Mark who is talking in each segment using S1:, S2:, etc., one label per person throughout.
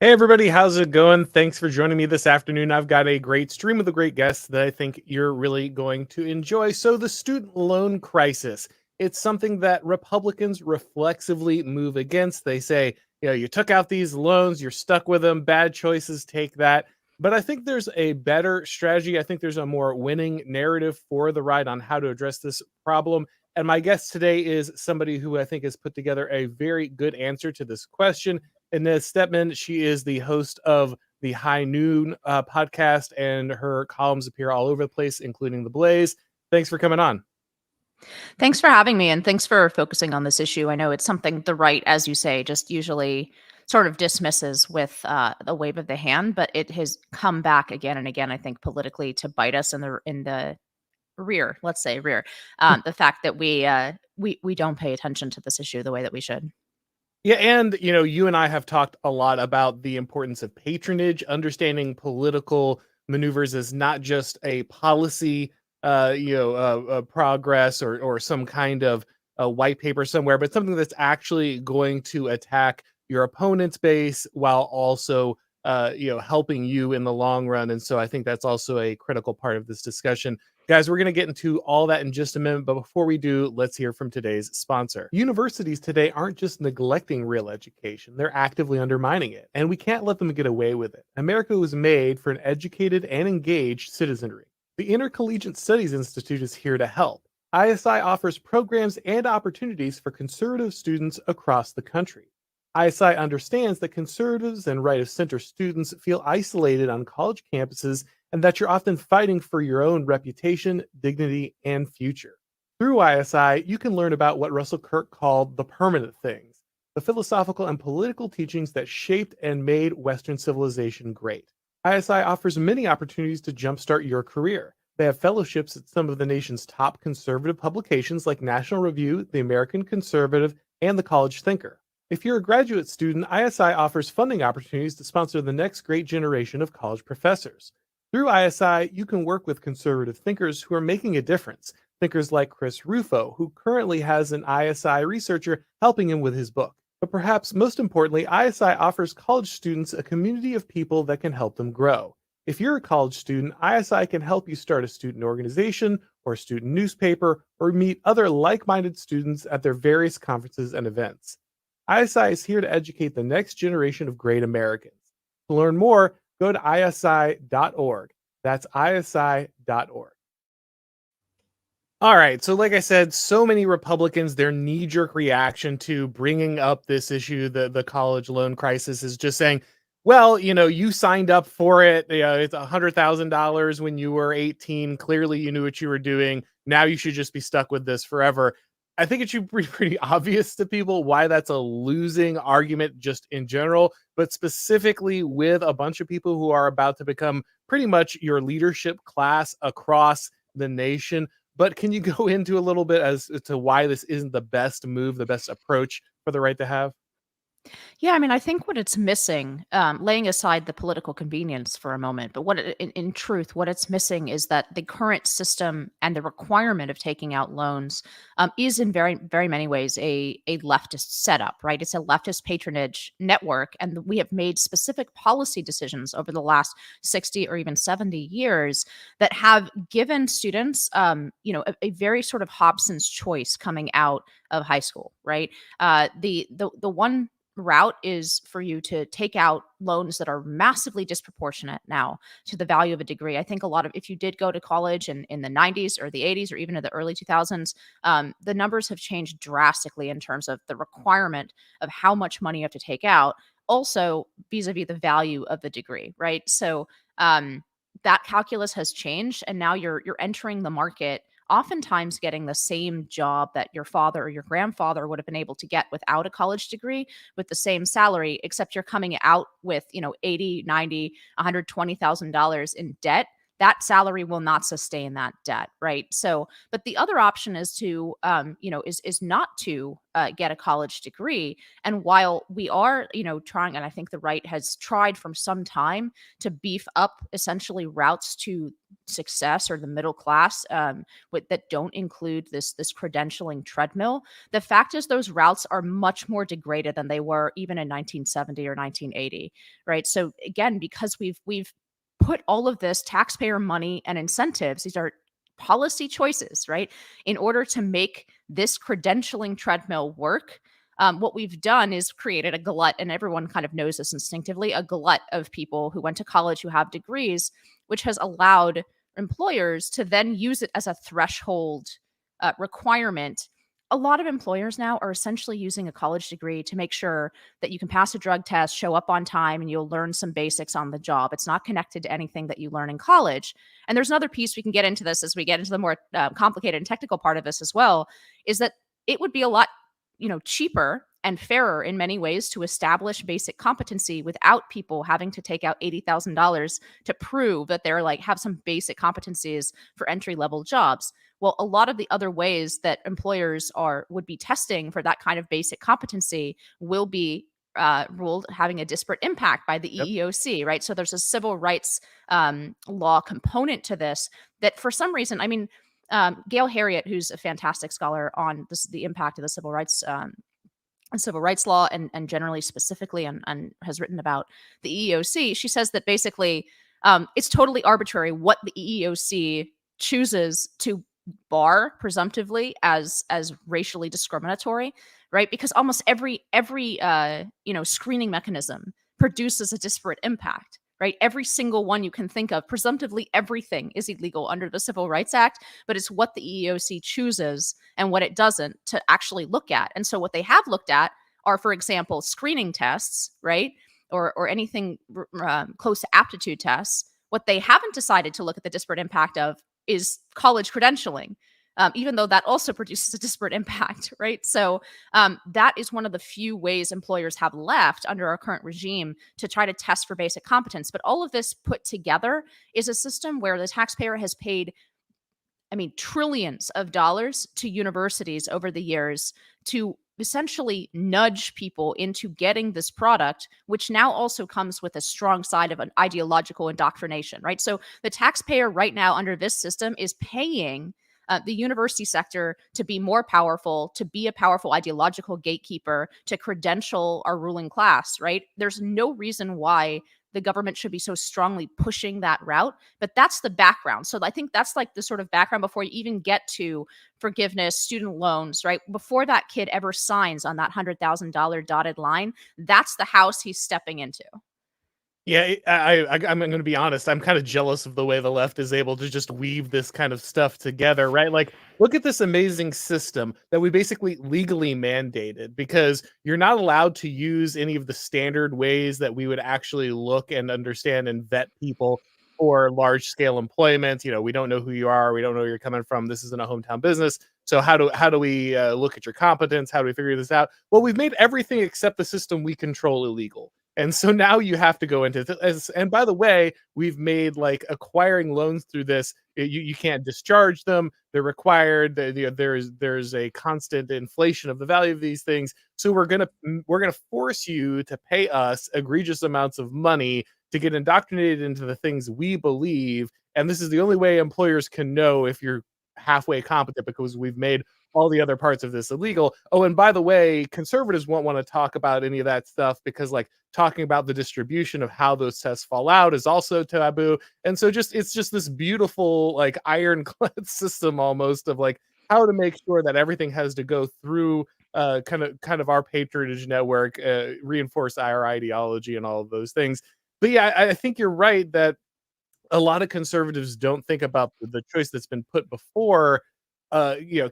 S1: Hey everybody, how's it going? Thanks for joining me this afternoon. I've got a great stream with a great guest that I think you're really going to enjoy. So, the student loan crisis, it's something that Republicans reflexively move against. They say, you took out these loans, you're stuck with them, bad choices, take that. But I think there's a better strategy. I think there's a more winning narrative for the right on how to address this problem. And my guest today is somebody who I think has put together a very good answer to this question. Inez Stepman. She is the host of the High Noon podcast, and her columns appear all over the place, including The Blaze. Thanks for coming on.
S2: Thanks for having me, and thanks for focusing on this issue. I know it's something the right, as you say, just usually sort of dismisses with a wave of the hand, but it has come back again and again. I think politically to bite us in the rear. Let's say rear. The fact that we don't pay attention to this issue the way that we should.
S1: Yeah, and you and I have talked a lot about the importance of patronage, understanding political maneuvers as not just a policy, progress or some kind of white paper somewhere, but something that's actually going to attack your opponent's base while also, helping you in the long run. And so I think that's also a critical part of this discussion. Guys, we're going to get into all that in just a minute, but before we do, let's hear from today's sponsor. Universities today aren't just neglecting real education, they're actively undermining it, and we can't let them get away with it. America was made for an educated and engaged citizenry. The Intercollegiate Studies Institute is here to help. ISI offers programs and opportunities for conservative students across the country. ISI understands that conservatives and right of center students feel isolated on college campuses and that you're often fighting for your own reputation, dignity, and future. Through ISI, you can learn about what Russell Kirk called the permanent things, the philosophical and political teachings that shaped and made Western civilization great. ISI offers many opportunities to jumpstart your career. They have fellowships at some of the nation's top conservative publications like National Review, The American Conservative, and The College Thinker. If you're a graduate student, ISI offers funding opportunities to sponsor the next great generation of college professors. Through ISI, you can work with conservative thinkers who are making a difference. Thinkers like Chris Rufo, who currently has an ISI researcher helping him with his book. But perhaps most importantly, ISI offers college students a community of people that can help them grow. If you're a college student, ISI can help you start a student organization or a student newspaper or meet other like-minded students at their various conferences and events. ISI is here to educate the next generation of great Americans. To learn more, go to isi.org. That's isi.org. All right. So, like I said, so many Republicans, their knee jerk reaction to bringing up this issue, the college loan crisis, is just saying, well, you signed up for it. It's $100,000 when you were 18. Clearly, you knew what you were doing. Now you should just be stuck with this forever. I think it should be pretty obvious to people why that's a losing argument just in general, but specifically with a bunch of people who are about to become pretty much your leadership class across the nation. But can you go into a little bit as to why this isn't the best move, the best approach for the right to have?
S2: Yeah, I mean, I think what it's missing, laying aside the political convenience for a moment, but in truth, what it's missing is that the current system and the requirement of taking out loans is in very, very many ways a leftist setup, right? It's a leftist patronage network, and we have made specific policy decisions over the last 60 or even 70 years that have given students, a very sort of Hobson's choice coming out of high school, right? The one route is for you to take out loans that are massively disproportionate now to the value of a degree. I think a lot of, if you did go to college in the 90s or the 80s or even in the early 2000s, the numbers have changed drastically in terms of the requirement of how much money you have to take out, also vis-a-vis the value of the degree, right? So that calculus has changed, and now you're entering the market oftentimes getting the same job that your father or your grandfather would have been able to get without a college degree with the same salary, except you're coming out with, 80, 90, $120,000 in debt that salary will not sustain that debt, right? So, but the other option is to, is not to get a college degree. And while we are, trying, and I think the right has tried from some time to beef up essentially routes to success or the middle class, that don't include this credentialing treadmill. The fact is, those routes are much more degraded than they were even in 1970 or 1980, right? So again, because we've put all of this taxpayer money and incentives, these are policy choices, right, in order to make this credentialing treadmill work. What we've done is created a glut, and everyone kind of knows this instinctively, a glut of people who went to college who have degrees, which has allowed employers to then use it as a threshold requirement. A lot of employers now are essentially using a college degree to make sure that you can pass a drug test, show up on time, and you'll learn some basics on the job. It's not connected to anything that you learn in college. And there's another piece we can get into this as we get into the more complicated and technical part of this as well, is that it would be a lot, cheaper and fairer in many ways to establish basic competency without people having to take out $80,000 to prove that they're like have some basic competencies for entry level jobs. Well, a lot of the other ways that employers would be testing for that kind of basic competency will be ruled having a disparate impact by the
S1: Yep.
S2: EEOC, right? So there's a civil rights law component to this that, for some reason, I mean, Gail Harriet, who's a fantastic scholar on the impact of the civil rights law and generally specifically, and has written about the EEOC. She says that basically it's totally arbitrary what the EEOC chooses to bar presumptively as racially discriminatory, right? Because almost every screening mechanism produces a disparate impact, right? Every single one you can think of, presumptively everything is illegal under the Civil Rights Act, but it's what the EEOC chooses and what it doesn't to actually look at. And so what they have looked at are, for example, screening tests, right? Or anything close to aptitude tests. What they haven't decided to look at the disparate impact of is college credentialing, even though that also produces a disparate impact, right? So that is one of the few ways employers have left under our current regime to try to test for basic competence. But all of this put together is a system where the taxpayer has paid, I mean, trillions of dollars to universities over the years to essentially nudge people into getting this product, which now also comes with a strong side of an ideological indoctrination, right? So the taxpayer right now under this system is paying the university sector to be more powerful, to be a powerful ideological gatekeeper, to credential our ruling class, right? There's no reason why the government should be so strongly pushing that route, but that's the background. So I think that's like the sort of background before you even get to forgiveness, student loans, right? Before that kid ever signs on that $100,000 dotted line, that's the house he's stepping into.
S1: Yeah, I'm going to be honest. I'm kind of jealous of the way the left is able to just weave this kind of stuff together, right? Like, look at this amazing system that we basically legally mandated because you're not allowed to use any of the standard ways that we would actually look and understand and vet people for large scale employment. We don't know who you are, we don't know where you're coming from. This isn't a hometown business. So how do we look at your competence? How do we figure this out? Well, we've made everything except the system we control illegal. And so now you have to go into and by the way, we've made like acquiring loans through this. You can't discharge them. They're required. There's a constant inflation of the value of these things. So we're gonna force you to pay us egregious amounts of money to get indoctrinated into the things we believe. And this is the only way employers can know if you're halfway competent because we've made all the other parts of this illegal. Oh, and by the way, conservatives won't want to talk about any of that stuff because like talking about the distribution of how those tests fall out is also taboo. And so it's just this beautiful like ironclad system almost of like how to make sure that everything has to go through kind of our patronage network, reinforce our ideology and all of those things. But yeah, I think you're right that a lot of conservatives don't think about the choice that's been put before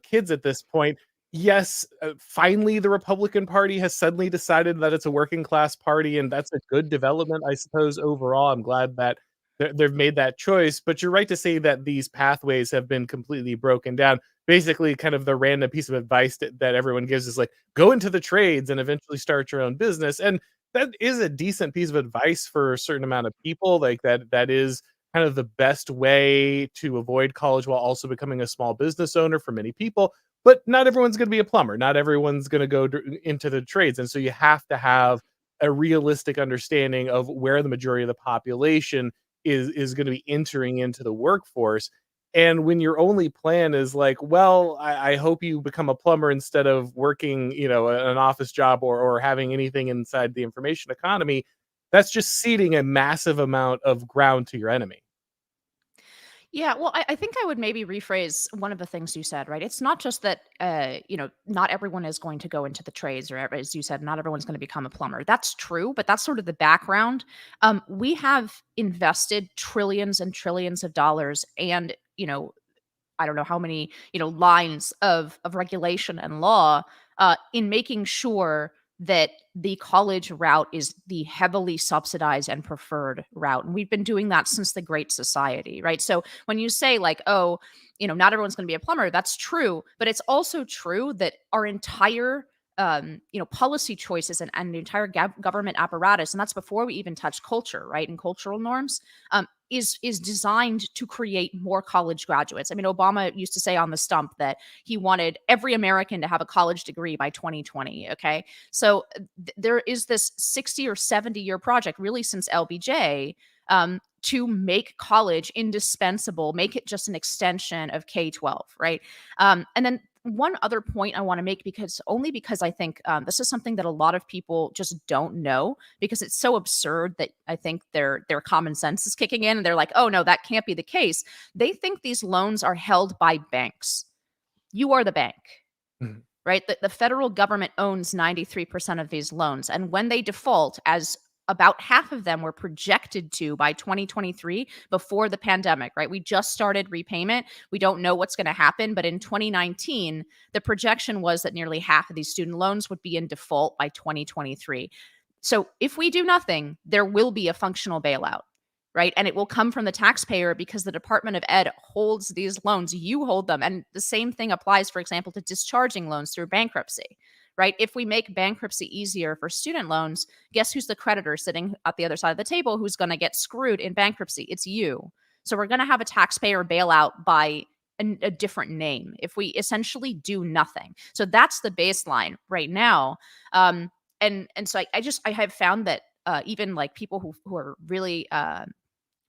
S1: kids at this point. Yes, finally the Republican Party has suddenly decided that it's a working class party, and that's a good development, I suppose, overall. I'm glad that they've made that choice. But you're right to say that these pathways have been completely broken down. Basically, kind of the random piece of advice that everyone gives is like, go into the trades and eventually start your own business. And that is a decent piece of advice for a certain amount of people. Like that is kind of the best way to avoid college while also becoming a small business owner for many people. But not everyone's going to be a plumber. Not everyone's going to go into the trades. And so you have to have a realistic understanding of where the majority of the population is going to be entering into the workforce. And when your only plan is like, well, I hope you become a plumber instead of working, an office job or having anything inside the information economy, that's just ceding a massive amount of ground to your enemy.
S2: Yeah, well, I think I would maybe rephrase one of the things you said, right? It's not just that, not everyone is going to go into the trades, or as you said, not everyone's going to become a plumber. That's true, but that's sort of the background. We have invested trillions and trillions of dollars, and I don't know how many, lines of regulation and law in making sure that the college route is the heavily subsidized and preferred route. And we've been doing that since the Great Society, right? So when you say like, oh, not everyone's going to be a plumber, that's true. But it's also true that our entire policy choices and the entire government apparatus, and that's before we even touch culture, right, and cultural norms, is designed to create more college graduates. I mean, Obama used to say on the stump that he wanted every American to have a college degree by 2020. Okay, so there is this 60 or 70-year project, really since LBJ, to make college indispensable, make it just an extension of K-12, right? And then one other point I want to make, because I think this is something that a lot of people just don't know, because it's so absurd that I think their common sense is kicking in and they're like, oh no, that can't be the case. They think these loans are held by banks. You are the bank.
S1: Mhm.
S2: Right? The federal government owns 93% of these loans. And when they default, as about half of them were projected to by 2023 before the pandemic, right? We just started repayment. We don't know what's going to happen. But in 2019, the projection was that nearly half of these student loans would be in default by 2023. So if we do nothing, there will be a functional bailout, right? And it will come from the taxpayer because the Department of Ed holds these loans. You hold them. And the same thing applies, for example, to discharging loans through bankruptcy, right? If we make bankruptcy easier for student loans, guess who's the creditor sitting at the other side of the table who's going to get screwed in bankruptcy? It's you. So we're going to have a taxpayer bailout by a different name if we essentially do nothing. So that's the baseline right now. And so I have found that even like people who are really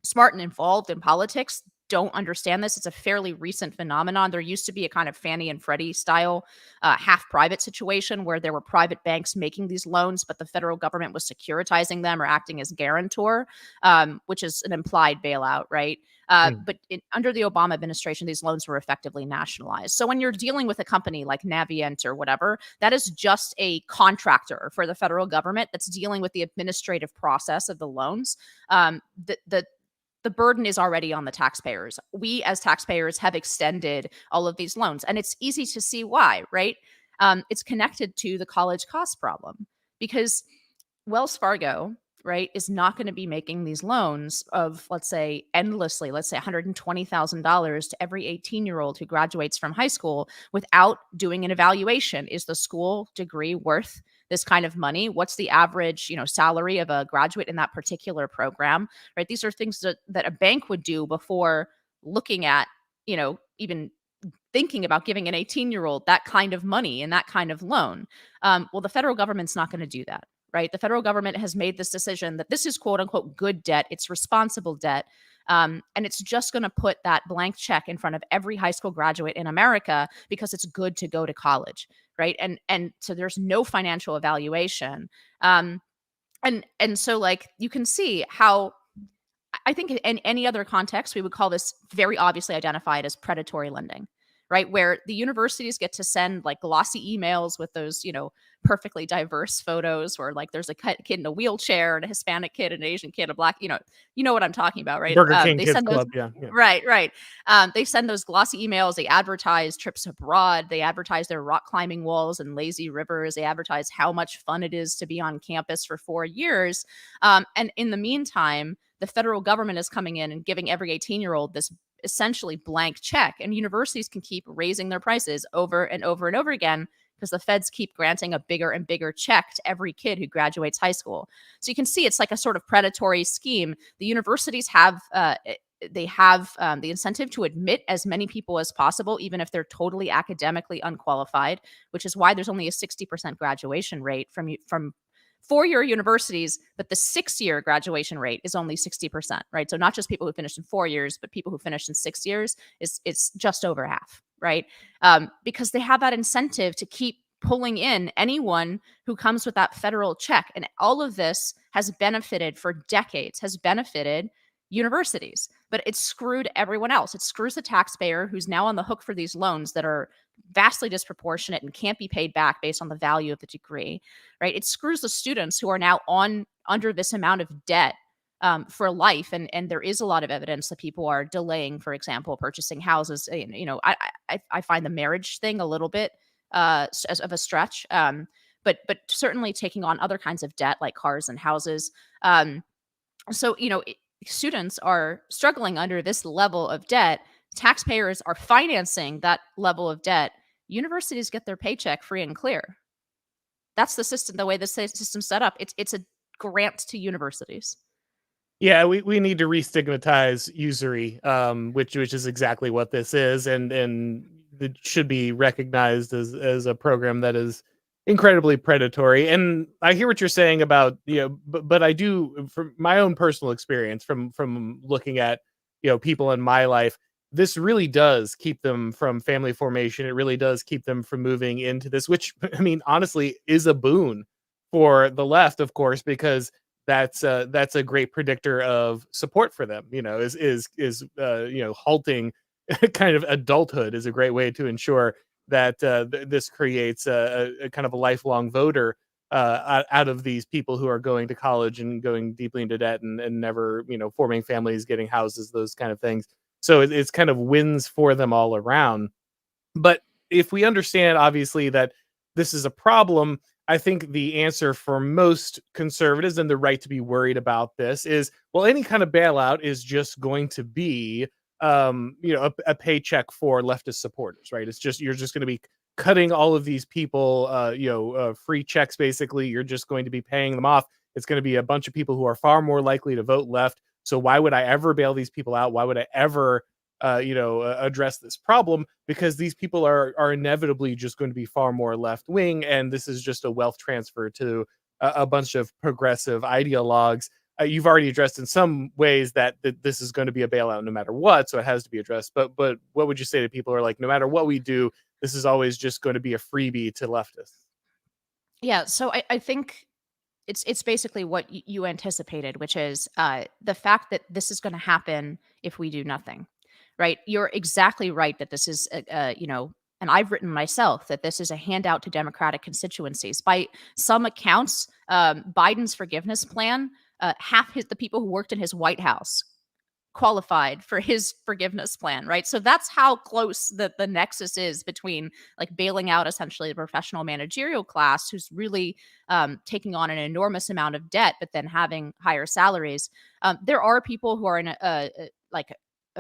S2: smart and involved in politics don't understand this. It's a fairly recent phenomenon. There used to be a kind of Fannie and Freddie style half private situation where there were private banks making these loans, but the federal government was securitizing them or acting as guarantor, which is an implied bailout, right? Under the Obama administration, these loans were effectively nationalized. So when you're dealing with a company like Navient or whatever, that is just a contractor for the federal government that's dealing with the administrative process of the loans. The burden is already on the taxpayers. We as taxpayers have extended all of these loans, and it's easy to see why, right? It's connected to the college cost problem, because Wells Fargo, right, is not going to be making these loans of, let's say, endlessly, let's say $120,000 to every 18-year-old who graduates from high school without doing an evaluation. Is the school degree worth this kind of money? What's the average, salary of a graduate in that particular program, right? These are things that a bank would do before looking at, even thinking about giving an 18-year-old that kind of money and that kind of loan. Well, the federal government's not going to do that, right? The federal government has made this decision that this is quote unquote good debt. It's responsible debt. And it's just going to put that blank check in front of every high school graduate in America because it's good to go to college, right? And so there's no financial evaluation. And so like you can see how I think in any other context, we would call this very obviously identified as predatory lending, right? Where the universities get to send like glossy emails with those, perfectly diverse photos where like there's a kid in a wheelchair and a Hispanic kid, an Asian kid, a black, you know what I'm talking about, right?
S1: Burger King
S2: They
S1: Kids
S2: send those,
S1: Club, yeah, yeah.
S2: right. They send those glossy emails. They advertise trips abroad. They advertise their rock climbing walls and lazy rivers. They advertise how much fun it is to be on campus for 4 years. And in the meantime, the federal government is coming in and giving every 18-year-old this essentially blank check, and universities can keep raising their prices over and over and over again because the feds keep granting a bigger and bigger check to every kid who graduates high school. So you can see it's like a sort of predatory scheme. The universities have they have the incentive to admit as many people as possible, even if they're totally academically unqualified, which is why there's only a 60% graduation rate from four-year universities, but the six-year graduation rate is only 60%, right? So not just people who finished in 4 years, but people who finished in 6 years it's just over half, right? Because they have that incentive to keep pulling in anyone who comes with that federal check. And all of this has benefited for decades, has benefited universities, but it's screwed everyone else. It screws the taxpayer who's now on the hook for these loans that are vastly disproportionate and can't be paid back based on the value of the degree, right? It screws the students who are now under this amount of debt for life, and there is a lot of evidence that people are delaying, for example, purchasing houses. I find the marriage thing a little bit as of a stretch, but certainly taking on other kinds of debt like cars and houses. So students are struggling under this level of debt. Taxpayers are financing that level of debt. Universities get their paycheck free and clear. That's the system, the way the system's set up. It's a grant to universities.
S1: Yeah, we need to restigmatize usury, which is exactly what this is, and it should be recognized as a program that is incredibly predatory. And I hear what you're saying about, but I do, from my own personal experience, from looking at people in my life, this really does keep them from family formation. It really does keep them from moving into this, which I mean, honestly, is a boon for the left, of course, because that's a great predictor of support for them. Halting kind of adulthood is a great way to ensure that this creates a kind of a lifelong voter out of these people who are going to college and going deeply into debt and never forming families, getting houses, those kind of things. So it's kind of wins for them all around. But if we understand, obviously, that this is a problem, I think the answer for most conservatives and the right to be worried about this is, well, any kind of bailout is just going to be, a paycheck for leftist supporters, right? It's just, you're just going to be cutting all of these people, free checks, basically. You're just going to be paying them off. It's going to be a bunch of people who are far more likely to vote left. So why would I ever bail these people out? Why would I ever address this problem? Because these people are inevitably just going to be far more left wing, and this is just a wealth transfer to a bunch of progressive ideologues. You've already addressed in some ways that this is going to be a bailout no matter what, so it has to be addressed. But what would you say to people who are like, no matter what we do, this is always just going to be a freebie to leftists?
S2: Yeah, so I think it's basically what you anticipated, which is the fact that this is going to happen if we do nothing, right? You're exactly right that this is, and I've written myself that this is a handout to Democratic constituencies. By some accounts, Biden's forgiveness plan, half the people who worked in his White House qualified for his forgiveness plan, right? So that's how close the nexus is between like bailing out essentially the professional managerial class who's really taking on an enormous amount of debt, but then having higher salaries. There are people who are in a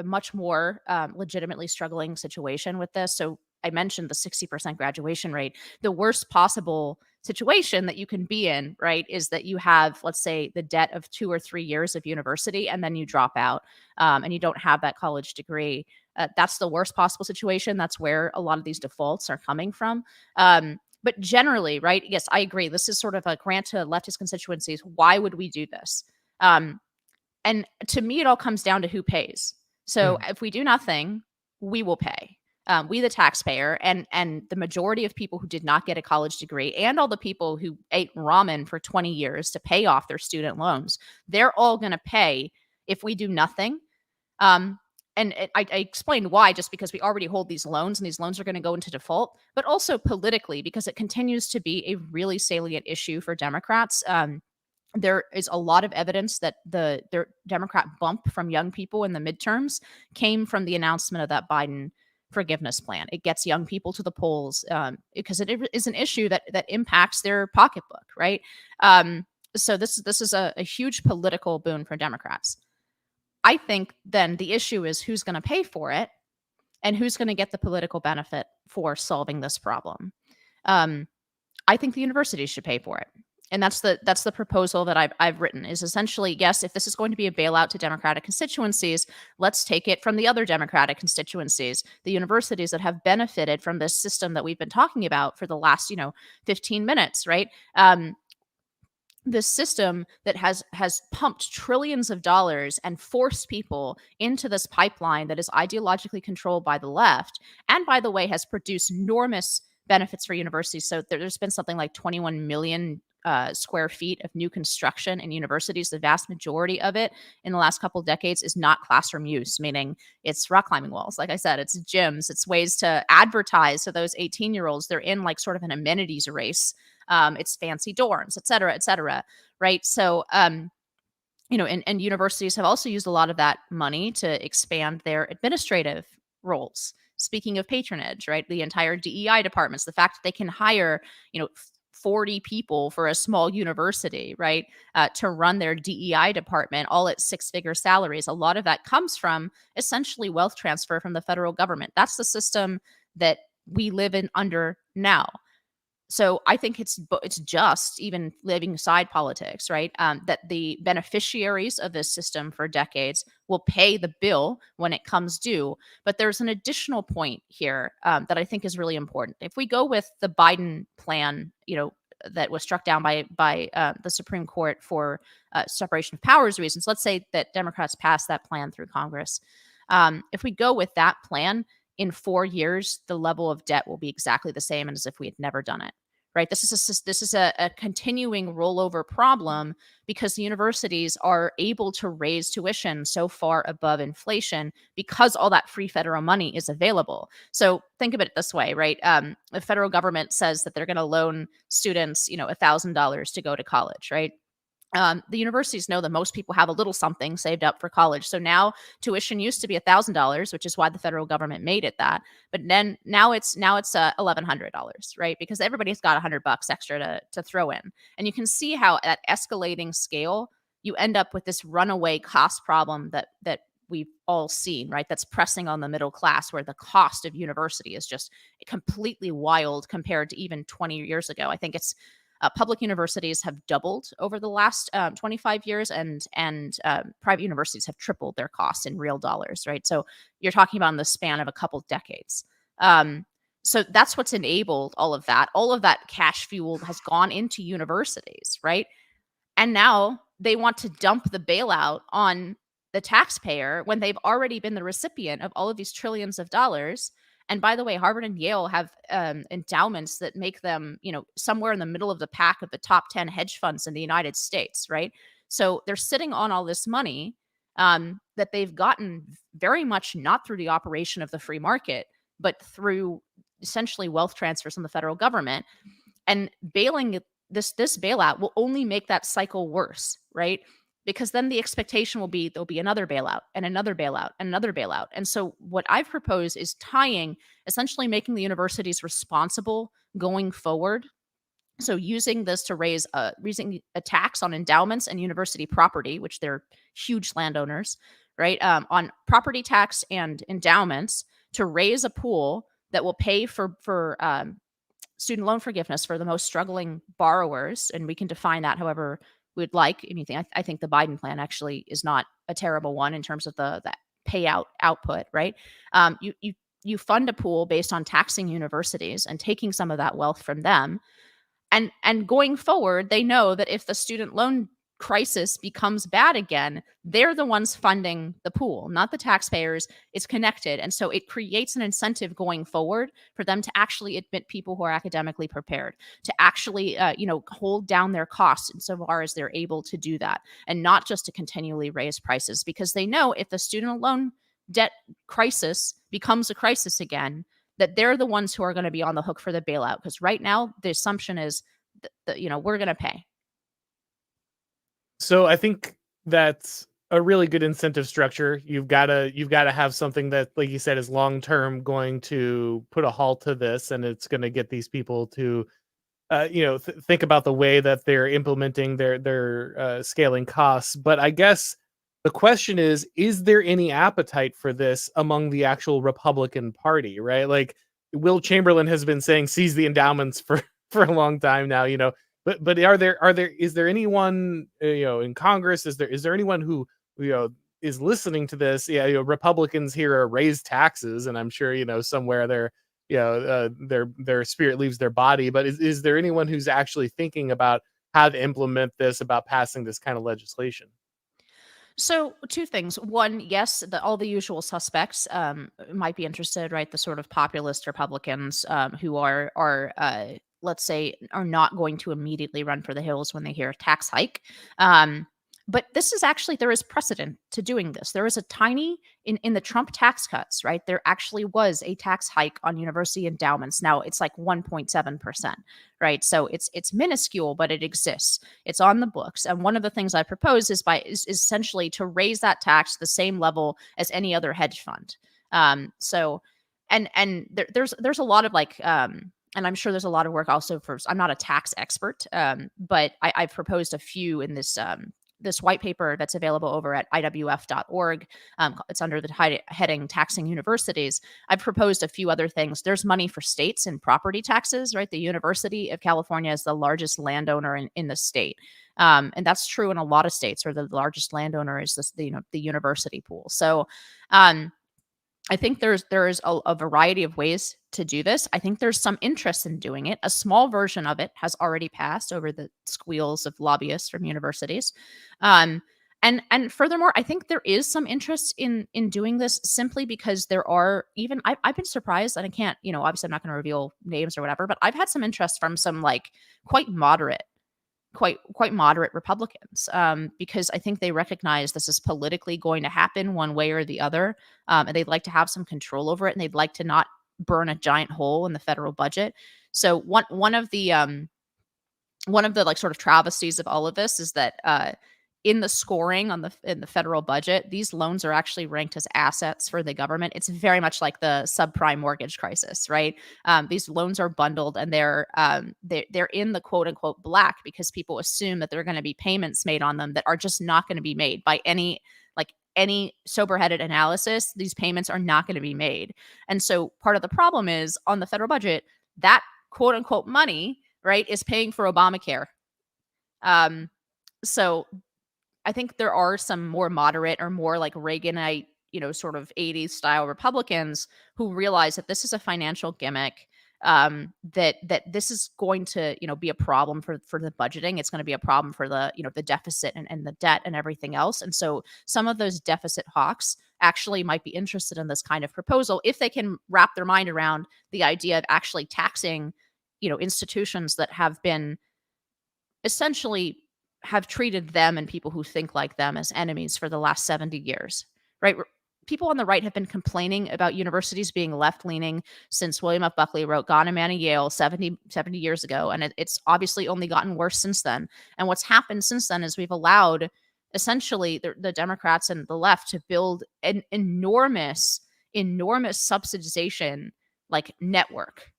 S2: much more legitimately struggling situation with this. So I mentioned the 60% graduation rate. The worst possible situation that you can be in, right, is that you have, let's say, the debt of 2 or 3 years of university, and then you drop out and you don't have that college degree. That's the worst possible situation. That's where a lot of these defaults are coming from. But generally, right, yes, I agree. This is sort of a grant to leftist constituencies. Why would we do this? And to me, it all comes down to who pays. So if we do nothing, we will pay. We, the taxpayer, and the majority of people who did not get a college degree, and all the people who ate ramen for 20 years to pay off their student loans, they're all going to pay if we do nothing. I explained why, just because we already hold these loans, and these loans are going to go into default, but also politically, because it continues to be a really salient issue for Democrats. There is a lot of evidence that their Democrat bump from young people in the midterms came from the announcement of that Biden forgiveness plan. It gets young people to the polls because it is an issue that impacts their pocketbook, right? So this is a huge political boon for Democrats. I think then the issue is who's going to pay for it and who's going to get the political benefit for solving this problem. I think the universities should pay for it. And that's the proposal that I've written, is essentially, yes, if this is going to be a bailout to Democratic constituencies, let's take it from the other Democratic constituencies, the universities that have benefited from this system that we've been talking about for the last 15 minutes, right? This system that has pumped trillions of dollars and forced people into this pipeline that is ideologically controlled by the left, and by the way has produced enormous benefits for universities. So there's been something like 21 million square feet of new construction in universities. The vast majority of it in the last couple of decades is not classroom use, meaning it's rock climbing walls. Like I said, it's gyms, it's ways to advertise to those 18-year-olds. They're in like sort of an amenities race. It's fancy dorms, et cetera, right? So, and universities have also used a lot of that money to expand their administrative roles. Speaking of patronage, right? The entire DEI departments, the fact that they can hire, 40 people for a small university, right, to run their DEI department, all at six-figure salaries. A lot of that comes from essentially wealth transfer from the federal government. That's the system that we live in under now. So I think it's just, even leaving aside politics, right? That the beneficiaries of this system for decades will pay the bill when it comes due. But there's an additional point here that I think is really important. If we go with the Biden plan, that was struck down by the Supreme Court for separation of powers reasons, let's say that Democrats pass that plan through Congress. If we go with that plan, in 4 years, the level of debt will be exactly the same as if we had never done it, right? This is a continuing rollover problem because the universities are able to raise tuition so far above inflation because all that free federal money is available. So think of it this way, right? The federal government says that they're going to loan students, $1,000 to go to college, right? The universities know that most people have a little something saved up for college. So now tuition used to be $1,000, which is why the federal government made it that. But then now it's $1,100, right? Because everybody's got $100 extra to throw in, and you can see how at escalating scale you end up with this runaway cost problem that we've all seen, right? That's pressing on the middle class, where the cost of university is just completely wild compared to even 20 years ago. I think it's public universities have doubled over the last 25 years, and private universities have tripled their costs in real dollars, right? So you're talking about in the span of a couple decades. So that's what's enabled all of that. All of that cash fuel has gone into universities, right? And now they want to dump the bailout on the taxpayer when they've already been the recipient of all of these trillions of dollars. And by the way, Harvard and Yale have endowments that make them, somewhere in the middle of the pack of the top 10 hedge funds in the United States, right? So they're sitting on all this money that they've gotten very much not through the operation of the free market, but through essentially wealth transfers from the federal government. And this bailout will only make that cycle worse, right? Because then the expectation will be there'll be another bailout and another bailout and another bailout. And so what I've proposed is essentially making the universities responsible going forward. So using this to raise a tax on endowments and university property, which they're huge landowners, right? On property tax and endowments, to raise a pool that will pay for student loan forgiveness for the most struggling borrowers. And we can define that however we'd like. I think the Biden plan actually is not a terrible one in terms of the payout output, right? You fund a pool based on taxing universities and taking some of that wealth from them. And going forward, they know that if the student loan crisis becomes bad again, they're the ones funding the pool, not the taxpayers. It's connected. And so it creates an incentive going forward for them to actually admit people who are academically prepared, to actually, hold down their costs insofar as they're able to do that, and not just to continually raise prices, because they know if the student loan debt crisis becomes a crisis again, that they're the ones who are going to be on the hook for the bailout. Because right now, the assumption is that we're going to pay.
S1: So I think that's a really good incentive structure. You've got to have something that, like you said, is long term going to put a halt to this, and it's going to get these people to, think about the way that they're implementing their scaling costs. But I guess the question is there any appetite for this among the actual Republican Party? Right, like Will Chamberlain has been saying, seize the endowments for a long time now. But is there anyone in Congress? Is there anyone who you know is listening to this? Yeah, Republicans here raise taxes, and I'm sure somewhere their spirit leaves their body. But is there anyone who's actually thinking about how to implement this, about passing this kind of legislation?
S2: So, two things. One, yes, all the usual suspects might be interested, right? The sort of populist Republicans who let's say, are not going to immediately run for the hills when they hear a tax hike. Um, but this is actually, there is precedent to doing this. There is a tiny, in the Trump tax cuts, right? There actually was a tax hike on university endowments. Now it's like 1.7%, right? So it's minuscule, but it exists. It's on the books. And one of the things I propose is essentially to raise that tax to the same level as any other hedge fund. So there's a lot of and I'm sure there's a lot of work also for, I'm not a tax expert, but I've proposed a few in this white paper that's available over at iwf.org. It's under the heading Taxing Universities. I've proposed a few other things. There's money for states and property taxes, right? The University of California is the largest landowner in the state. And that's true in a lot of states where the largest landowner is the university pool. So I think there is a variety of ways to do this. I think there's some interest in doing it. A small version of it has already passed over the squeals of lobbyists from universities. And furthermore, I think there is some interest in doing this simply because there are even I've been surprised, and I can't, obviously I'm not going to reveal names or whatever, but I've had some interest from some quite moderate quite moderate Republicans, because I think they recognize this is politically going to happen one way or the other, and they'd like to have some control over it, and they'd like to not burn a giant hole in the federal budget. So one of the sort of travesties of all of this is that in the scoring in the federal budget, these loans are actually ranked as assets for the government. It's very much like the subprime mortgage crisis, right? These loans are bundled, and they're in the quote unquote black because people assume that there are going to be payments made on them that are just not going to be made by any sober-headed analysis. These payments are not going to be made, and so part of the problem is on the federal budget that quote unquote money, right, is paying for Obamacare. So I think there are some more moderate or more like Reaganite, sort of 80s style Republicans who realize that this is a financial gimmick, that this is going to, be a problem for the budgeting. It's going to be a problem for the deficit and the debt and everything else. And so some of those deficit hawks actually might be interested in this kind of proposal if they can wrap their mind around the idea of actually taxing, institutions that have been essentially have treated them and people who think like them as enemies for the last 70 years, right? People on the right have been complaining about universities being left-leaning since William F. Buckley wrote Gone a Man of Yale 70 years ago, and it's obviously only gotten worse since then. And what's happened since then is we've allowed essentially the Democrats and the left to build an enormous subsidization network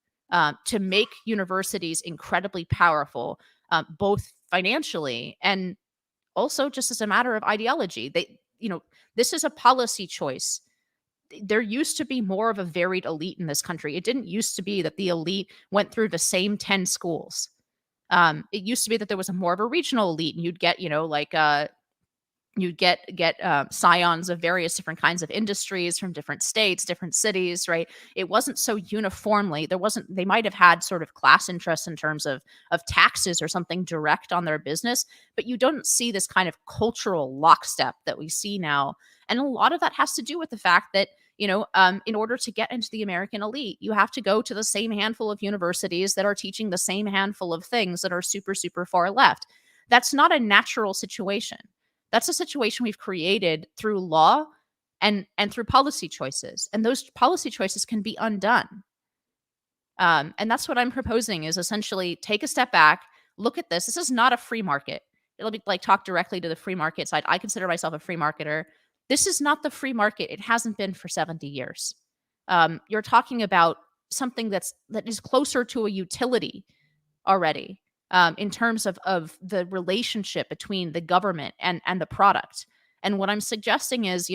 S2: to make universities incredibly powerful, both financially and also just as a matter of ideology. This is a policy choice. There used to be more of a varied elite in this country. It didn't used to be that the elite went through the same 10 schools. It used to be that there was more of a regional elite, and you'd get, you get scions of various different kinds of industries from different states, different cities, right? It wasn't so uniformly. They might have had sort of class interests in terms of taxes or something direct on their business, but you don't see this kind of cultural lockstep that we see now. And a lot of that has to do with the fact that, in order to get into the American elite, you have to go to the same handful of universities that are teaching the same handful of things that are super, super far left. That's not a natural situation. That's a situation we've created through law and through policy choices. And those policy choices can be undone. And that's what I'm proposing, is essentially take a step back, look at this. This is not a free market. It'll be talk directly to the free market side. I consider myself a free marketer. This is not the free market. It hasn't been for 70 years. You're talking about something that is closer to a utility already. In terms of the relationship between the government and the product. And what I'm suggesting is,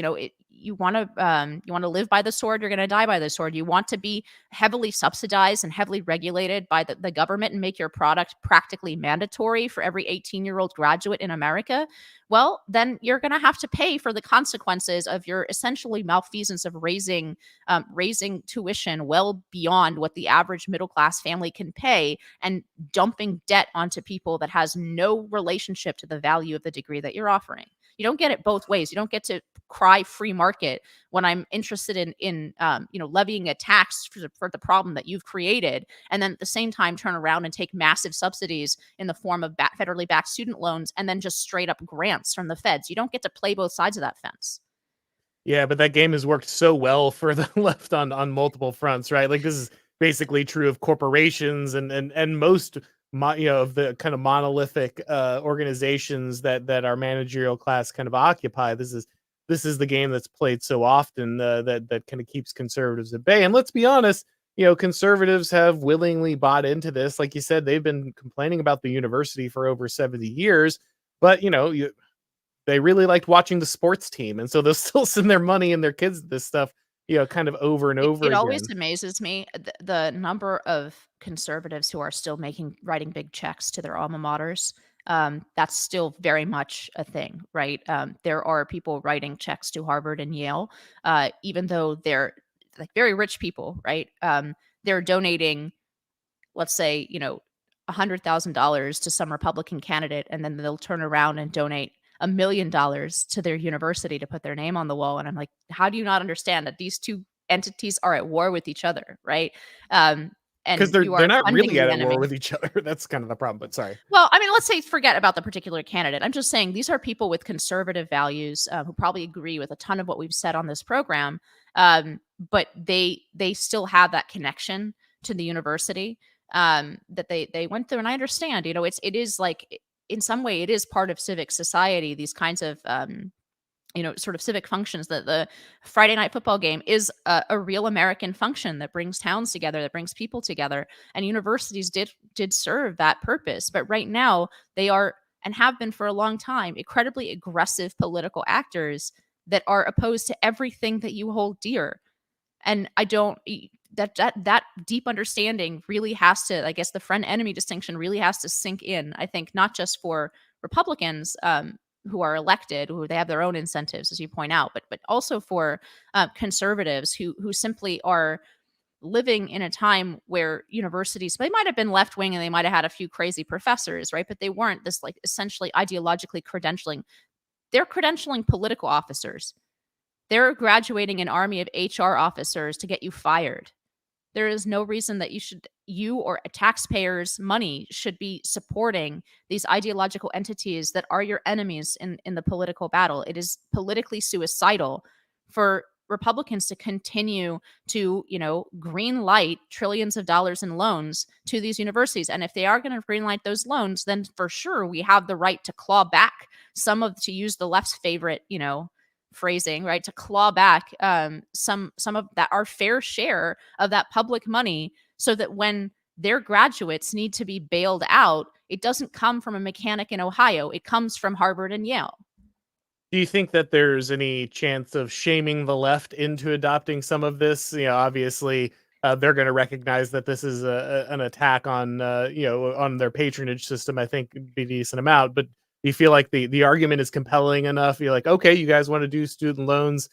S2: you want to live by the sword, you're going to die by the sword. You want to be heavily subsidized and heavily regulated by the government and make your product practically mandatory for every 18-year-old graduate in America. Well, then you're going to have to pay for the consequences of your essentially malfeasance of raising tuition well beyond what the average middle class family can pay, and dumping debt onto people that has no relationship to the value of the degree that you're offering. You don't get it both ways. You don't get to cry free market when I'm interested in levying a tax for the problem that you've created, and then at the same time turn around and take massive subsidies in the form of federally backed student loans, and then just straight up grants from the feds. You don't get to play both sides of that fence.
S1: Yeah, but that game has worked so well for the left on multiple fronts, right? Like this is basically true of corporations and most of the kind of monolithic organizations that our managerial class kind of occupy. This is the game that's played so often that kind of keeps conservatives at bay. And let's be honest, conservatives have willingly bought into this. Like you said, they've been complaining about the university for over 70 years, but they really liked watching the sports team, and so they'll still send their money and their kids this stuff, kind of over and over
S2: It always
S1: again.
S2: amazes me the number of conservatives who are still writing big checks to their alma maters. That's still very much a thing, right? There are people writing checks to Harvard and Yale, even though they're like very rich people, right? They're donating, let's say, $100,000 to some Republican candidate, and then they'll turn around and donate $1 million to their university to put their name on the wall. And I'm like, how do you not understand that these two entities are at war with each other, right?
S1: Because
S2: And you
S1: they're
S2: are
S1: not
S2: funding
S1: really
S2: the
S1: at war
S2: enemy.
S1: with each other. That's kind of the problem. But sorry.
S2: Well, I mean, let's say forget about the particular candidate. I'm just saying these are people with conservative values who probably agree with a ton of what we've said on this program, but they still have that connection to the university that they went through. And I understand, it is like in some way it is part of civic society. These kinds of sort of civic functions, that the Friday night football game is a real American function that brings towns together, that brings people together. And universities did serve that purpose. But right now they are, and have been for a long time, incredibly aggressive political actors that are opposed to everything that you hold dear. And I don't that deep understanding really has to, I guess the friend enemy distinction really has to sink in, I think, not just for Republicans who are elected, who they have their own incentives, as you point out, but also for conservatives who simply are living in a time where universities, they might have been left wing and they might have had a few crazy professors, right? But they weren't this like essentially ideologically credentialing. They're credentialing political officers. They're graduating an army of HR officers to get you fired. There is no reason that you or a taxpayer's money should be supporting these ideological entities that are your enemies in the political battle. It is politically suicidal for Republicans to continue to, green light trillions of dollars in loans to these universities. And if they are going to green light those loans, then for sure we have the right to claw back to use the left's favorite, phrasing, right, to claw back some of that, our fair share of that public money, so that when their graduates need to be bailed out, it doesn't come from a mechanic in Ohio. It comes from Harvard and Yale.
S1: Do you think that there's any chance of shaming the left into adopting some of this? Obviously, they're going to recognize that this is an attack on, on their patronage system. I think it'd be a decent amount, but do you feel like the argument is compelling enough? You're like, okay, you guys want to do student loans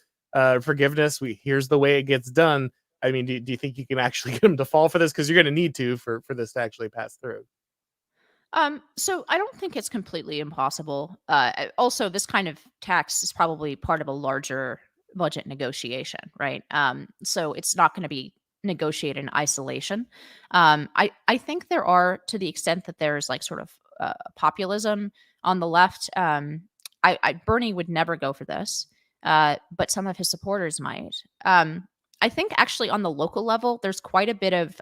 S1: forgiveness? Here's the way it gets done. I mean, do you think you can actually get them to fall for this? Because you're going to need to for this to actually pass through.
S2: So I don't think it's completely impossible. Also, this kind of tax is probably part of a larger budget negotiation, right? So it's not going to be negotiated in isolation. I think there are, to the extent that there's like sort of populism on the left. Bernie would never go for this, but some of his supporters might. I think actually on the local level, there's quite a bit of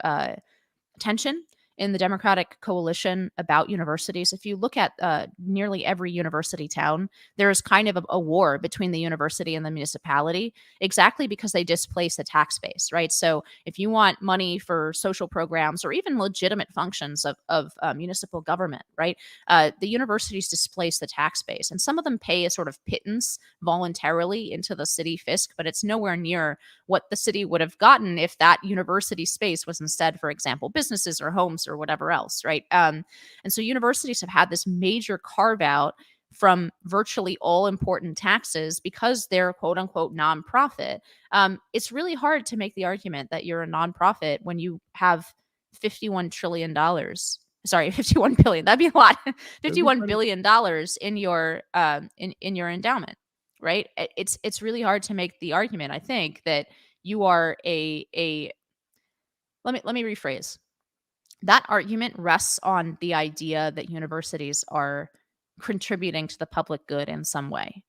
S2: tension in the Democratic coalition about universities. If you look at nearly every university town, there is kind of a war between the university and the municipality, exactly because they displace the tax base, right? So if you want money for social programs or even legitimate functions of municipal government, right, the universities displace the tax base, and some of them pay a sort of pittance voluntarily into the city fisc, but it's nowhere near what the city would have gotten if that university space was instead, for example, businesses or homes or whatever else, right? And so universities have had this major carve out from virtually all important taxes because they're quote unquote nonprofit. It's really hard to make the argument that you're a nonprofit when you have $51 trillion. Sorry, 51 billion. That'd be a lot.
S1: It'd be
S2: $51 billion in your in your endowment, right? It's really hard to make the argument, I think, that you are a let me rephrase. That argument rests on the idea that universities are contributing to the public good in some way,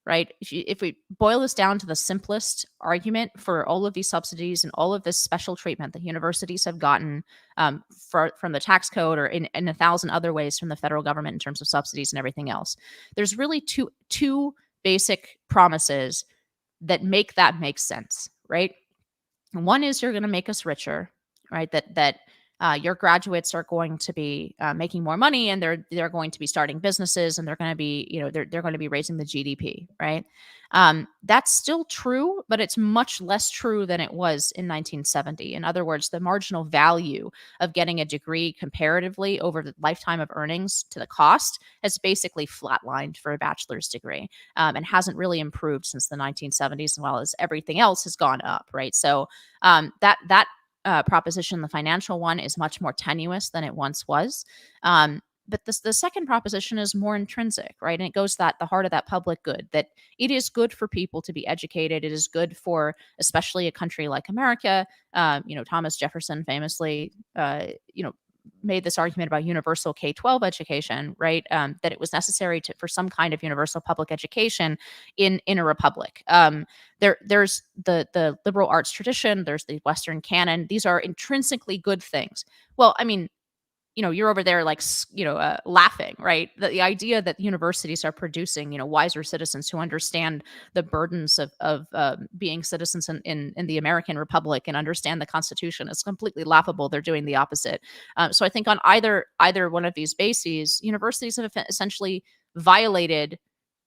S2: right? If we boil this down to the simplest argument for all of these subsidies and all of this special treatment that universities have gotten from the tax code or in a thousand other ways from the federal government in terms of subsidies and everything else, there's really two basic promises that make sense, right? One is you're going to make us richer, right? That your graduates are going to be making more money, and they're going to be starting businesses, and they're going to be they're going to be raising the GDP, right? That's still true, but it's much less true than it was in 1970. In other words, the marginal value of getting a degree comparatively over the lifetime of earnings to the cost has basically flatlined for a bachelor's degree, and hasn't really improved since the 1970s, as well as everything else has gone up, right? So that proposition, the financial one, is much more tenuous than it once was. But the second proposition is more intrinsic, right? And it goes that the heart of that public good, that it is good for people to be educated. It is good for, especially a country like America. Thomas Jefferson famously, made this argument about universal K-12 education, right? That it was necessary for some kind of universal public education in a republic. There's the liberal arts tradition. There's the Western canon. These are intrinsically good things. Well, I mean, you're over there like, laughing, right? The idea that universities are producing, wiser citizens who understand the burdens of being citizens in the American Republic and understand the Constitution is completely laughable. They're doing the opposite. So I think on either one of these bases, universities have essentially violated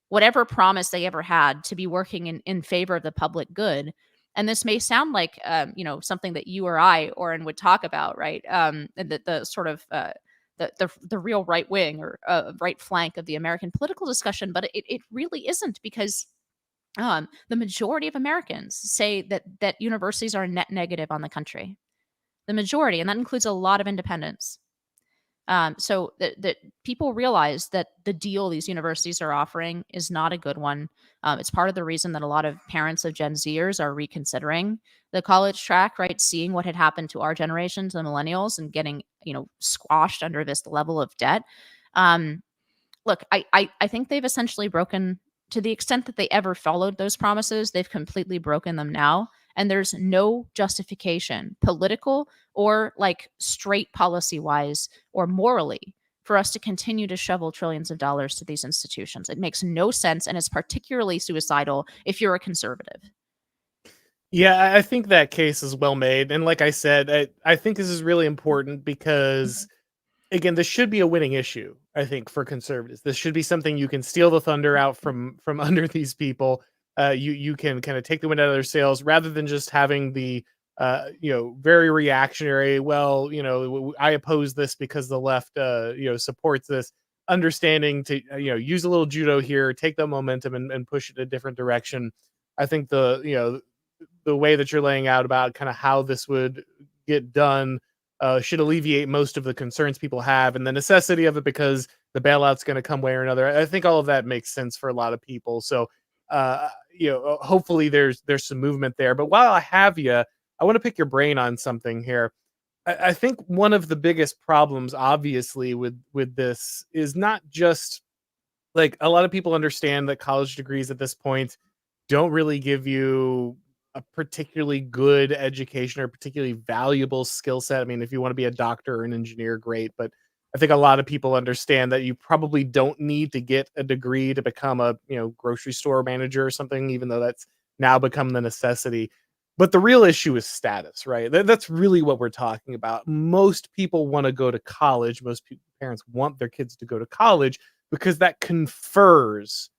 S2: whatever promise they ever had to be working in favor of the public good. And this may sound like, something that you or I, Auron, would talk about, right? And the sort of the real right wing or right flank of the American political discussion, but it really isn't, because the majority of Americans say that universities are net negative on the country. The majority, and that includes a lot of independents. So that people realize that the deal these universities are offering is not a good one. It's part of the reason that a lot of parents of Gen Zers are reconsidering the college track, right? Seeing what had happened to our generation, to the millennials, and getting, squashed under this level of debt. Look, I think they've essentially broken, to the extent that they ever followed those promises, they've completely broken them now. And there's no justification, political or like straight policy wise or morally, for us to continue to shovel trillions of dollars to these institutions. It makes no sense, and it's particularly suicidal if you're a conservative.
S1: Yeah, I think that case is well made. And like I said, I think this is really important because, again, this should be a winning issue, I think, for conservatives. This should be something you can steal the thunder out from under these people. You can kind of take the wind out of their sails, rather than just having the very reactionary, well, I oppose this because the left supports this, understanding to use a little judo here, take that momentum and push it a different direction. I think the way that you're laying out about kind of how this would get done should alleviate most of the concerns people have, and the necessity of it, because the bailout's going to come way or another. I think all of that makes sense for a lot of people. So, hopefully there's some movement there. But while I have you, I want to pick your brain on something here. I think one of the biggest problems, obviously, with this is not just, like, a lot of people understand that college degrees at this point don't really give you a particularly good education or particularly valuable skill set. I mean, if you want to be a doctor or an engineer, great. But I think a lot of people understand that you probably don't need to get a degree to become a, grocery store manager or something, even though that's now become the necessity. But the real issue is status, right? That's really what we're talking about. Most people want to go to college. Parents want their kids to go to college because that confers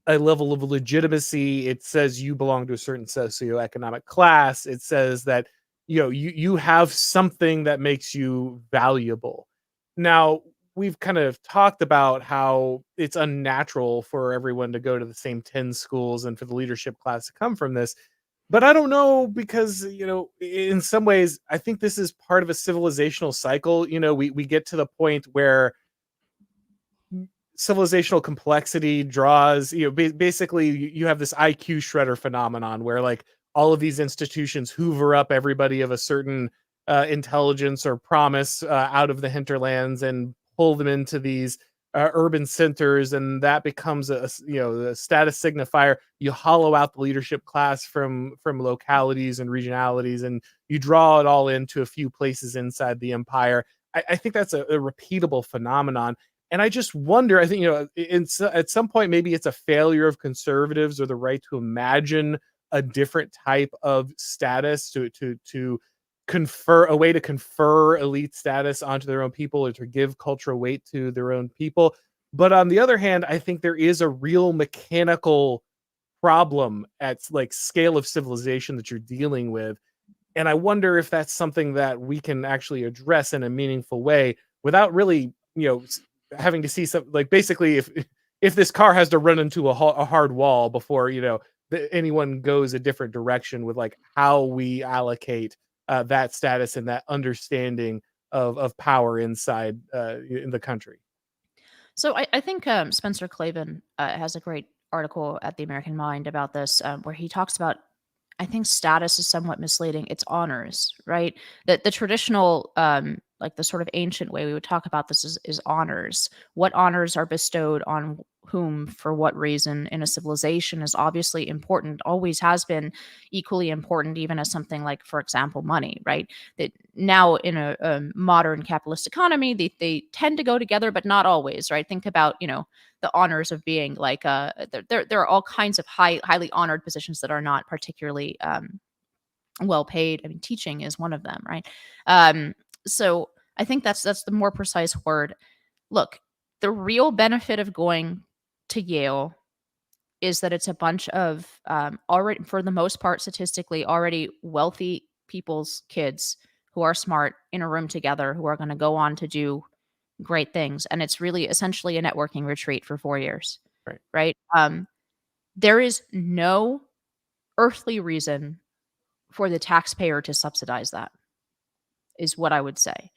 S1: a level of legitimacy. It says you belong to a certain socioeconomic class. It says that you have something that makes you valuable. Now, we've kind of talked about how it's unnatural for everyone to go to the same 10 schools and for the leadership class to come from this. But I don't know, because in some ways I think this is part of a civilizational cycle. We get to the point where civilizational complexity draws, basically you have this IQ shredder phenomenon where, like, all of these institutions hoover up everybody of a certain intelligence or promise out of the hinterlands and pull them into these urban centers, and that becomes the status signifier. You hollow out the leadership class from localities and regionalities, and you draw it all into a few places inside the empire. I think that's a repeatable phenomenon. And I just wonder, I think, at some point, maybe it's a failure of conservatives or the right to imagine a different type of status to confer a way to confer elite status onto their own people, or to give cultural weight to their own people. But on the other hand, I think there is a real mechanical problem at, like, scale of civilization that you're dealing with. And I wonder if that's something that we can actually address in a meaningful way without really, having to see some, like, basically, if this car has to run into a hard wall before, anyone goes a different direction with, like, how we allocate that status and that understanding of power inside in the country.
S2: So I think Spencer Clavin has a great article at the American Mind about this, where he talks about, I think status is somewhat misleading. It's honors, right? That the traditional, like the sort of ancient way we would talk about this is honors. What honors are bestowed on whom for what reason in a civilization is obviously important, always has been equally important, even as something like, for example, money, right? That now in a modern capitalist economy, they tend to go together, but not always, right? Think about, the honors of being like there are all kinds of highly honored positions that are not particularly well paid. I mean, teaching is one of them, right? So I think that's the more precise word. Look, the real benefit of going to Yale is that it's a bunch of already, for the most part, statistically already wealthy people's kids who are smart in a room together, who are going to go on to do great things. And it's really essentially a networking retreat for 4 years.
S1: Right.
S2: Right. There is no earthly reason for the taxpayer to subsidize that, is what I would say.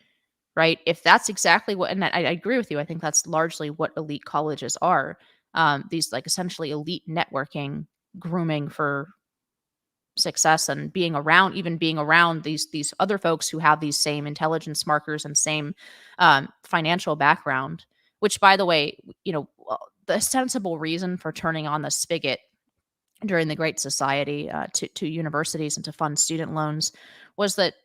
S2: Right. If that's exactly what, and I agree with you, I think that's largely what elite colleges are. These, like, essentially elite networking, grooming for success, and being around these other folks who have these same intelligence markers and same financial background. Which, by the way, the sensible reason for turning on the spigot during the Great Society to universities and to fund student loans was that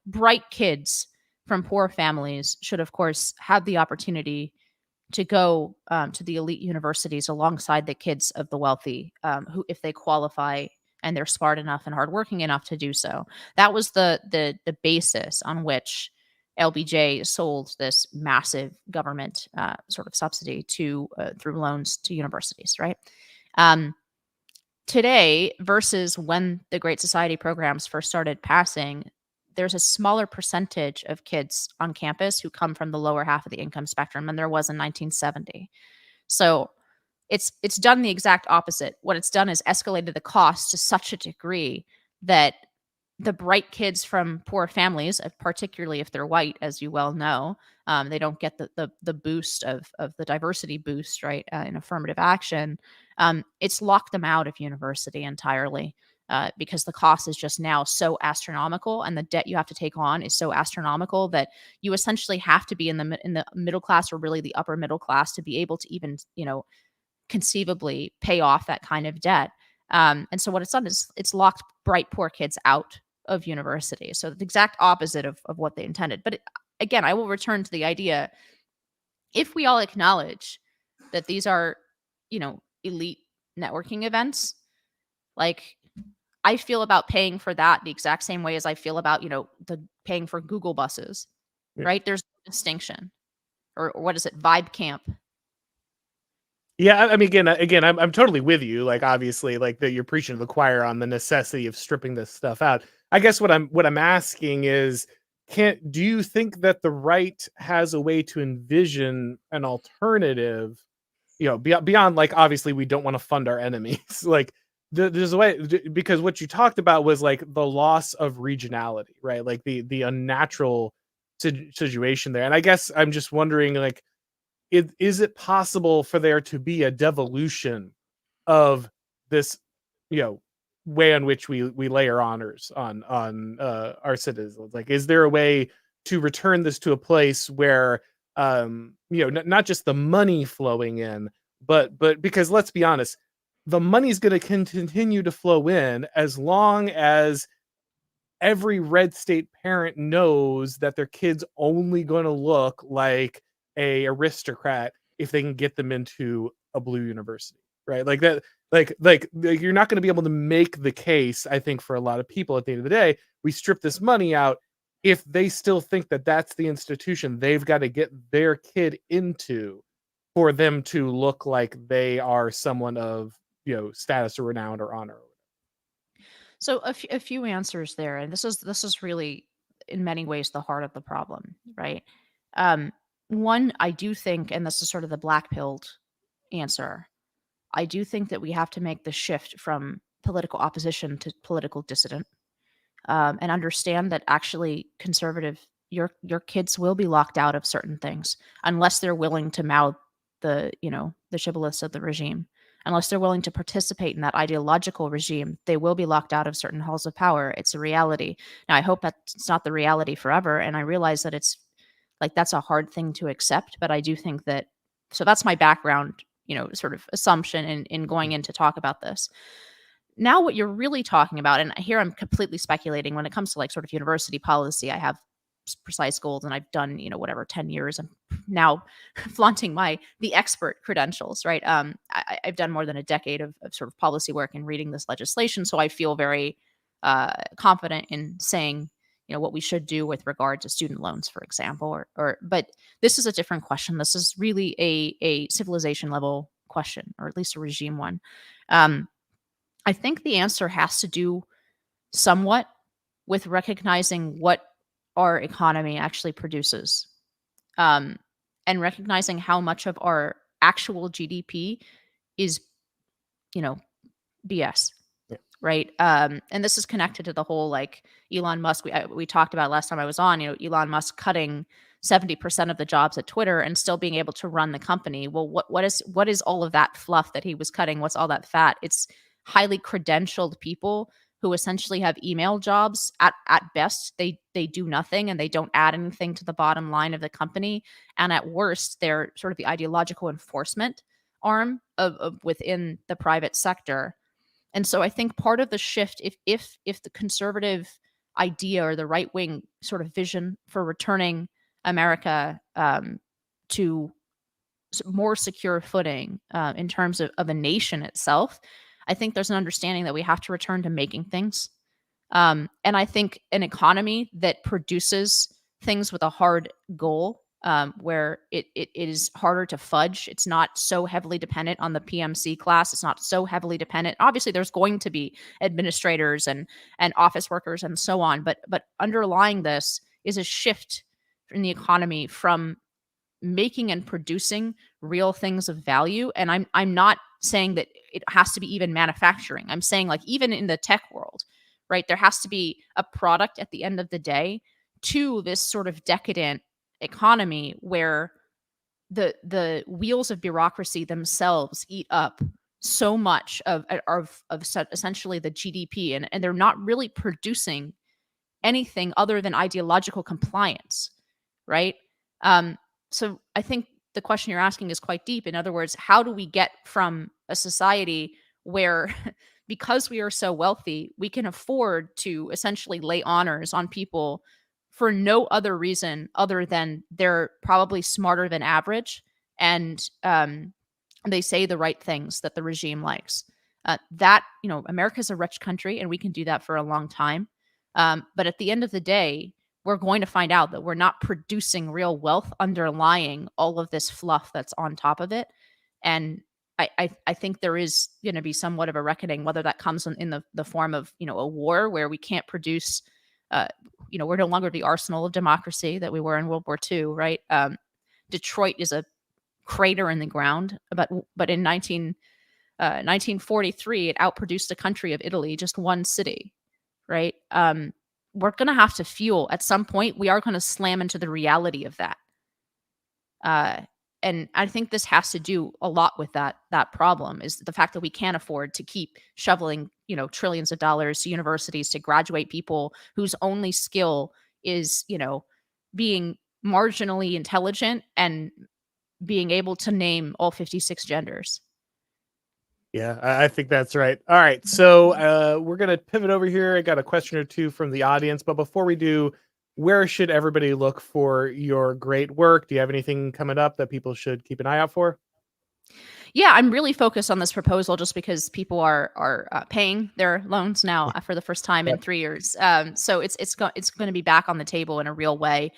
S2: bright kids from poor families should, of course, have the opportunity to go to the elite universities alongside the kids of the wealthy, who, if they qualify and they're smart enough and hardworking enough to do so. That was the basis on which LBJ sold this massive government sort of subsidy to through loans to universities, right? Today, versus when the Great Society programs first started passing, there's a smaller percentage of kids on campus who come from the lower half of the income spectrum than there was in 1970. So it's done the exact opposite. What it's done is escalated the cost to such a degree that the bright kids from poor families, particularly if they're white, as you well know, they don't get the boost of the diversity boost, right, in affirmative action. It's locked them out of university entirely, because the cost is just now so astronomical, and the debt you have to take on is so astronomical that you essentially have to be in the middle class, or really the upper middle class, to be able to even conceivably pay off that kind of debt. And so what it's done is it's locked bright, poor kids out of university. So the exact opposite of what they intended. But again, I will return to the idea, if we all acknowledge that these are, elite networking events, like, I feel about paying for that the exact same way as I feel about, the paying for Google buses,
S1: Yeah.
S2: right? There's no distinction. Or what is it? Vibe camp.
S1: Yeah, I mean, again, I'm totally with you. Like, obviously, like that you're preaching to the choir on the necessity of stripping this stuff out. I guess what I'm asking is, do you think that the right has a way to envision an alternative? Beyond, like, obviously we don't want to fund our enemies. Like, there's a way, because what you talked about was like the loss of regionality, right? Like the unnatural situation there. And I guess I'm just wondering, like, is it possible for there to be a devolution of this, you know, way in which we lay our honors on our citizens? Like, is there a way to return this to a place where, not just the money flowing in, but because let's be honest, the money's going to continue to flow in as long as every red state parent knows that their kid's only going to look like a aristocrat if they can get them into a blue university, right? Like that, like you're not going to be able to make the case, I think, for a lot of people at the end of the day. We strip this money out if they still think that that's the institution they've got to get their kid into for them to look like they are someone of, status or renown or honor.
S2: So a few answers there, and this is really in many ways the heart of the problem, right? Um, One, I do think, and this is sort of the black pilled answer. I do think that we have to make the shift from political opposition to political dissident, and understand that actually your kids will be locked out of certain things unless they're willing to mouth the shibboleths of the regime. Unless they're willing to participate in that ideological regime, they will be locked out of certain halls of power. It's a reality. Now, I hope that's not the reality forever, and I realize that it's like that's a hard thing to accept. But I do think that, so that's my background, sort of assumption in going in to talk about this. Now, what you're really talking about, and here I'm completely speculating when it comes to like sort of university policy. I have precise goals, and I've done, whatever, 10 years. I'm now flaunting the expert credentials, right? I've done more than a decade of sort of policy work and reading this legislation. So I feel very confident in saying, what we should do with regard to student loans, for example, but this is a different question. This is really a civilization level question, or at least a regime one. I think the answer has to do somewhat with recognizing what our economy actually produces, um, and recognizing how much of our actual GDP is, you know, BS,
S1: Yeah.
S2: right? And this is connected to the whole like Elon Musk. We talked about last time I was on. Elon Musk cutting 70% of the jobs at Twitter and still being able to run the company. Well, what is all of that fluff that he was cutting? What's all that fat? It's highly credentialed people who essentially have email jobs. At best, they do nothing and they don't add anything to the bottom line of the company. And at worst, they're sort of the ideological enforcement arm of within the private sector. And so I think part of the shift, if the conservative idea or the right wing sort of vision for returning America to more secure footing in terms of a nation itself, I think there's an understanding that we have to return to making things. And I think an economy that produces things with a hard goal, where it is harder to fudge. It's not so heavily dependent on the PMC class. It's not so heavily dependent. Obviously, there's going to be administrators and office workers and so on, but underlying this is a shift in the economy from making and producing real things of value. And I'm not saying that it has to be even manufacturing. I'm saying, like, even in the tech world, right? There has to be a product at the end of the day to this sort of decadent economy where the wheels of bureaucracy themselves eat up so much of essentially the GDP, and they're not really producing anything other than ideological compliance, right? So I think the question you're asking is quite deep. In other words, how do we get from a society where because we are so wealthy, we can afford to essentially lay honors on people for no other reason other than they're probably smarter than average, and they say the right things that the regime likes. That, America's a rich country, and we can do that for a long time. But at the end of the day, we're going to find out that we're not producing real wealth underlying all of this fluff that's on top of it. And I think there is going to be somewhat of a reckoning, whether that comes in the form of, a war where we can't produce, we're no longer the arsenal of democracy that we were in World War II, right? Detroit is a crater in the ground, but in 1943, it outproduced a country of Italy, just one city, right? We're going to have to fuel at some point. We are going to slam into the reality of that. And I think this has to do a lot with that problem, is the fact that we can't afford to keep shoveling, trillions of dollars to universities to graduate people whose only skill is, being marginally intelligent and being able to name all 56 genders.
S1: Yeah, I think that's right. All right. So we're going to pivot over here. I got a question or two from the audience. But before we do, where should everybody look for your great work? Do you have anything coming up that people should keep an eye out for?
S2: Yeah, I'm really focused on this proposal just because people are paying their loans now for the first time in
S1: Yep.
S2: 3 years. So it's going to be back on the table in a real way.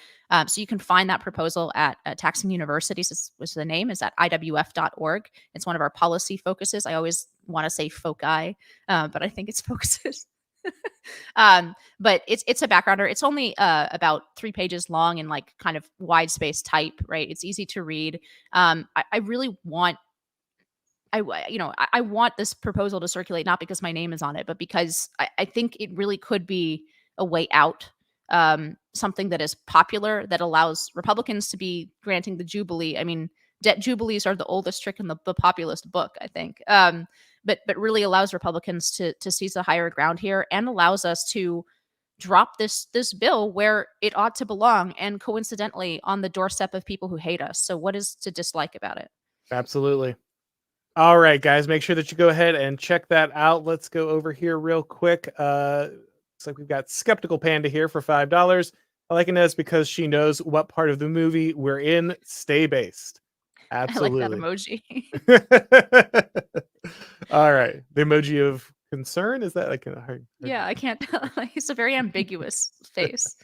S2: So you can find that proposal at Taxing Universities, which the name is at iwf.org. It's one of our policy focuses. I always want to say foci, but I think it's focuses. But it's a backgrounder. It's only about 3 pages long and like kind of wide space type, right? It's easy to read. I really want I want this proposal to circulate, not because my name is on it, but because I think it really could be a way out. Something that is popular, that allows Republicans to be granting the Jubilee. I mean, debt jubilees are the oldest trick in the populist book, I think. But really allows Republicans to seize the higher ground here, and allows us to drop this bill where it ought to belong, and coincidentally on the doorstep of people who hate us. So what is to dislike about it?
S1: Absolutely. All right, guys, make sure that you go ahead and check that out. Let's go over here real quick. Looks like we've got Skeptical Panda here for $5. I like Inez because she knows what part of the movie we're in. Stay based.
S2: I like that
S1: Absolutely.
S2: emoji.
S1: All right. The emoji of concern, is that like a hard?
S2: Yeah, I can't tell. It's a very ambiguous face.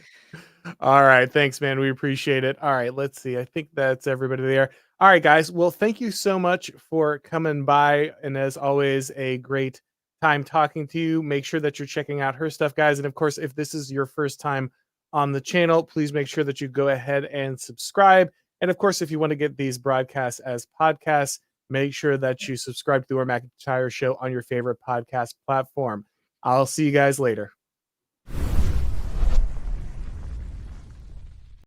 S1: All right. Thanks, man. We appreciate it. All right. Let's see. I think that's everybody there. All right, guys. Well, thank you so much for coming by. And as always, a great time talking to you. Make sure that you're checking out her stuff, guys. And of course, if this is your first time on the channel, please make sure that you go ahead and subscribe. And of course, if you want to get these broadcasts as podcasts, make sure that you subscribe to our MacIntyre show on your favorite podcast platform. I'll see you guys later.